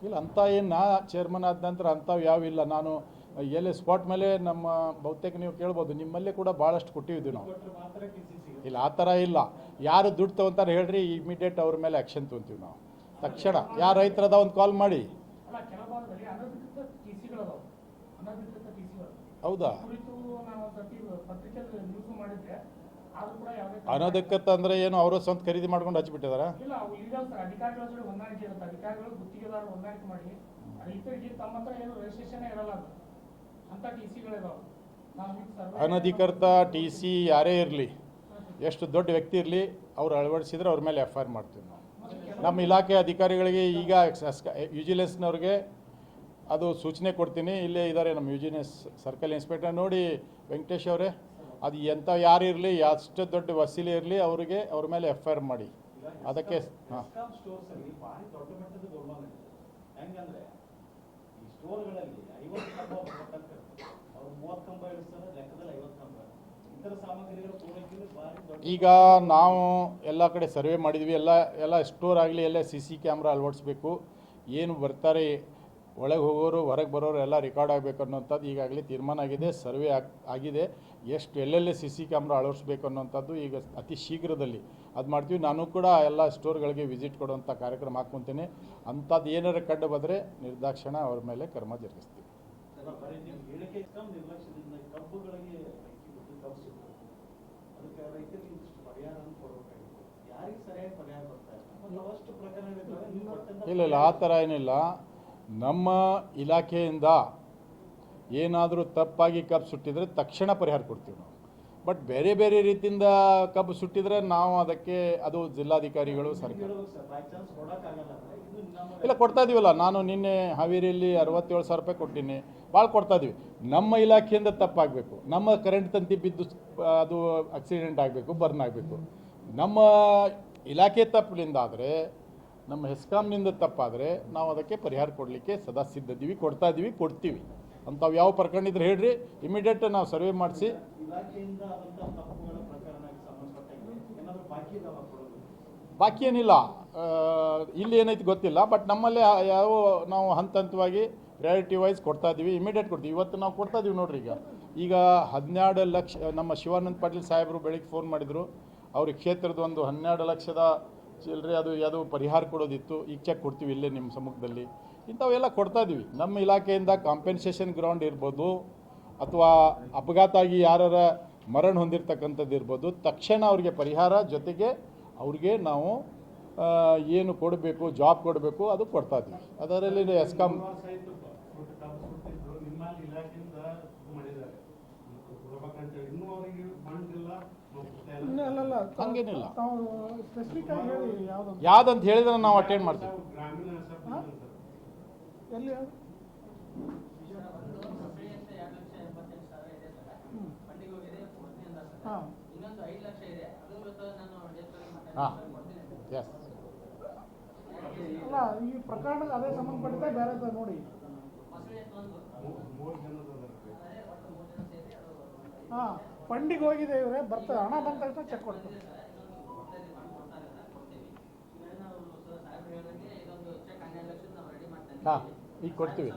ಇಲ್ಲ ಅಂಥ ಏನು ನಾ ಚೇರ್ಮನ್ ಆದ ನಂತರ ಅಂಥವು ಯಾವಿಲ್ಲ. ನಾನು ಎಲ್ಲಿ ಸ್ಪಾಟ್ ಮೇಲೆ ನಮ್ಮ ಬಹುತೇಕ ನೀವು ಕೇಳ್ಬೋದು, ನಿಮ್ಮಲ್ಲೇ ಕೂಡ ಭಾಳಷ್ಟು ಕೊಟ್ಟಿದ್ದೀವಿ ನಾವು. ಇಲ್ಲ ಆ ಥರ ಇಲ್ಲ. ಯಾರು ದುಡ್ಡು ತೊಗೊತಾರೆ ಹೇಳ್ರಿ, ಇಮಿಡಿಯೇಟ್ ಅವ್ರ ಮೇಲೆ ಆ್ಯಕ್ಷನ್ ತೊಗೊತೀವಿ ನಾವು ತಕ್ಷಣ. ಯಾರು ರೈತರದ ಒಂದು ಕಾಲ್ ಮಾಡಿ. ಹೌದಾ? ಅನಧಿಕೃತ ಅಂದರೆ ಏನು, ಅವರು ಸ್ವಂತ ಖರೀದಿ ಮಾಡ್ಕೊಂಡು ಹಚ್ಚಿಬಿಟ್ಟಿದಾರ? ಅನಧಿಕೃತ ಟಿ ಸಿ ಯಾರೇ ಇರಲಿ, ಎಷ್ಟು ದೊಡ್ಡ ವ್ಯಕ್ತಿ ಇರಲಿ, ಅವ್ರು ಅಳವಡಿಸಿದ್ರೆ ಅವ್ರ ಮೇಲೆ FIR ಮಾಡ್ತೀವಿ ನಾವು. ನಮ್ಮ ಇಲಾಖೆ ಅಧಿಕಾರಿಗಳಿಗೆ ಈಗ ವಿಜಿಲೆನ್ಸ್ನವ್ರಿಗೆ ಅದು ಸೂಚನೆ ಕೊಡ್ತೀನಿ. ಇಲ್ಲೇ ಇದ್ದಾರೆ ನಮ್ಮ ವಿಜಿಲೆನ್ಸ್ ಸರ್ಕಲ್ ಇನ್ಸ್ಪೆಕ್ಟರ್. ನೋಡಿ ವೆಂಕಟೇಶ್ ಅವರೇ, ಅದು ಎಂಥ ಯಾರು ಇರಲಿ, ಎಷ್ಟು ದೊಡ್ಡ ವಸೀಲಿ ಇರಲಿ, ಅವರಿಗೆ ಅವ್ರ ಮೇಲೆ FIR ಮಾಡಿ. ಅದಕ್ಕೆ ಹಾಂ, ಈಗ ನಾವು ಎಲ್ಲ ಕಡೆ ಸರ್ವೆ ಮಾಡಿದ್ವಿ. ಎಲ್ಲ ಸ್ಟೋರ್ ಆಗಲಿ, ಎಲ್ಲ CC ಕ್ಯಾಮ್ರಾ ಅಳವಡಿಸ್ಬೇಕು. ಏನು ಬರ್ತಾರೆ ಒಳಗೆ ಹೋಗೋರು ಹೊರಗೆ ಬರೋರು ಎಲ್ಲ ರೆಕಾರ್ಡ್ ಆಗಬೇಕು ಅನ್ನೋಂಥದ್ದು ಈಗಾಗಲೇ ತೀರ್ಮಾನ ಆಗಿದೆ. ಸರ್ವೆ ಆಗಿದೆ. ಎಷ್ಟು ಎಲ್ಲೆಲ್ಲಿ CC ಕ್ಯಾಮ್ರಾ ಅಳವಡಿಸ್ಬೇಕು ಅನ್ನೋಂಥದ್ದು ಈಗ ಅತಿ ಶೀಘ್ರದಲ್ಲಿ ಅದು ಮಾಡ್ತೀವಿ. ನಾನು ಕೂಡ ಎಲ್ಲ ಸ್ಟೋರ್ಗಳಿಗೆ ವಿಸಿಟ್ ಕೊಡುವಂಥ ಕಾರ್ಯಕ್ರಮ ಹಾಕ್ಕೊತೀನಿ. ಅಂಥದ್ದು ಏನಾರು ಕಂಡು ಬಂದರೆ ನಿರ್ದಾಕ್ಷಿಣ್ಯ ಅವ್ರ ಮೇಲೆ ಕ್ರಮ ಜರುಗಿಸ್ತೀವಿ. ಇಲ್ಲ ಆ ಥರ ಏನಿಲ್ಲ. ನಮ್ಮ ಇಲಾಖೆಯಿಂದ ಏನಾದರೂ ತಪ್ಪಾಗಿ ಕಬ್ಬು ಸುಟ್ಟಿದರೆ ತಕ್ಷಣ ಪರಿಹಾರ ಕೊಡ್ತೀವಿ ನಾವು. ಬಟ್ ಬೇರೆ ಬೇರೆ ರೀತಿಯಿಂದ ಕಬ್ಬು ಸುಟ್ಟಿದರೆ ನಾವು ಅದಕ್ಕೆ ಅದು ಜಿಲ್ಲಾಧಿಕಾರಿಗಳು ಸರ್ಕಾರ ಇಲ್ಲ ಕೊಡ್ತಾ ಇದೀವಲ್ಲ. ನಾನು ನಿನ್ನೆ ಹಾವೇರಿಯಲ್ಲಿ 67,000 ರೂಪಾಯಿ ಕೊಟ್ಟಿನಿ. ಭಾಳ ಕೊಡ್ತಾ ಇದೀವಿ. ನಮ್ಮ ಇಲಾಖೆಯಿಂದ ತಪ್ಪಾಗಬೇಕು, ನಮ್ಮ ಕರೆಂಟ್ ತಂತಿ ಬಿದ್ದು ಅದು ಆಕ್ಸಿಡೆಂಟ್ ಆಗಬೇಕು, ಬರ್ನ್ ಆಗಬೇಕು. ನಮ್ಮ ಇಲಾಖೆ ತಪ್ಪಿನಿಂದ ಆದರೆ, ನಮ್ಮ ಹೆಸ್ಕಾಮ್ನಿಂದ ತಪ್ಪಾದರೆ ನಾವು ಅದಕ್ಕೆ ಪರಿಹಾರ ಕೊಡಲಿಕ್ಕೆ ಸದಾ ಸಿದ್ಧದ್ದೀವಿ, ಕೊಡ್ತಾ ಇದ್ದೀವಿ, ಕೊಡ್ತೀವಿ. ಅಂಥವು ಯಾವ ಪ್ರಕರಣ ಇದ್ರೆ ಹೇಳ್ರಿ, ಇಮಿಡಿಯೇಟ್ ನಾವು ಸರ್ವೆ ಮಾಡಿಸಿ. ಬಾಕಿ ಏನಿಲ್ಲ, ಇಲ್ಲಿ ಏನೈತಿ ಗೊತ್ತಿಲ್ಲ. ಬಟ್ ನಮ್ಮಲ್ಲಿ ಯಾವ ನಾವು ಹಂತವಾಗಿ ಪ್ರಯಾರಿಟಿ ವೈಸ್ ಕೊಡ್ತಾ ಇದ್ದೀವಿ, ಇಮಿಡಿಯೇಟ್ ಕೊಡ್ತೀವಿ. ಇವತ್ತು ನಾವು ಕೊಡ್ತಾ ಇದ್ದೀವಿ ನೋಡ್ರಿ. ಈಗ 12 ಲಕ್ಷ ನಮ್ಮ ಶಿವಾನಂದ ಪಾಟೀಲ್ ಸಾಹೇಬರು ಬೆಳಿಗ್ಗೆ ಫೋನ್ ಮಾಡಿದರು. ಅವ್ರಿಗೆ ಕ್ಷೇತ್ರದ ಒಂದು 12 ಲಕ್ಷದ ಚಿಲ್ಲರೆ ಅದು ಯಾವುದು ಪರಿಹಾರ ಕೊಡೋದಿತ್ತು. ಈಗ ಚೆಕ್ ಕೊಡ್ತೀವಿ ಇಲ್ಲೇ ನಿಮ್ಮ ಸಮ್ಮುಖದಲ್ಲಿ. ಇಂಥವೆಲ್ಲ ಕೊಡ್ತಾ ಇದ್ದೀವಿ. ನಮ್ಮ ಇಲಾಖೆಯಿಂದ ಕಾಂಪೆನ್ಸೇಷನ್ ಗ್ರೌಂಡ್ ಇರ್ಬೋದು, ಅಥವಾ ಅಪಘಾತ ಆಗಿ ಯಾರ ಮರಣ ಹೊಂದಿರತಕ್ಕಂಥದ್ದು ಇರ್ಬೋದು, ತಕ್ಷಣ ಅವ್ರಿಗೆ ಪರಿಹಾರ ಜೊತೆಗೆ ಅವ್ರಿಗೆ ನಾವು ಏನು ಕೊಡಬೇಕು, ಜಾಬ್ ಕೊಡಬೇಕು, ಅದು ಕೊಡ್ತಾ ಇದ್ದೀವಿ. ಅದರಲ್ಲಿ ಎಸ್ಕಾಮ್ ಹಂಗೇನಿಲ್ಲ. ಯಾವುದಂತ ಹೇಳಿದ್ರೆ ನಾವು ಅಟೆಂಡ್ ಮಾಡ್ತೀವಿ. ಅಲ್ಲ, ಈ ಪ್ರಕರಣಕ್ಕೆ ಅದೇ ಸಂಬಂಧಪಟ್ಟ ಬೇರೆ ನೋಡಿ. ಹಾಂ, ಫಂಡಿಗೆ ಹೋಗಿದೆ. ಇವರೇ ಬರ್ತಾರೆ, ಹಣ ಬಂದ ತಕ್ಷಣ ಚೆಕ್ ಕೊಡ್ತಾರೆ. ಹಾಂ, ಈಗ ಕೊಡ್ತೀವಿ.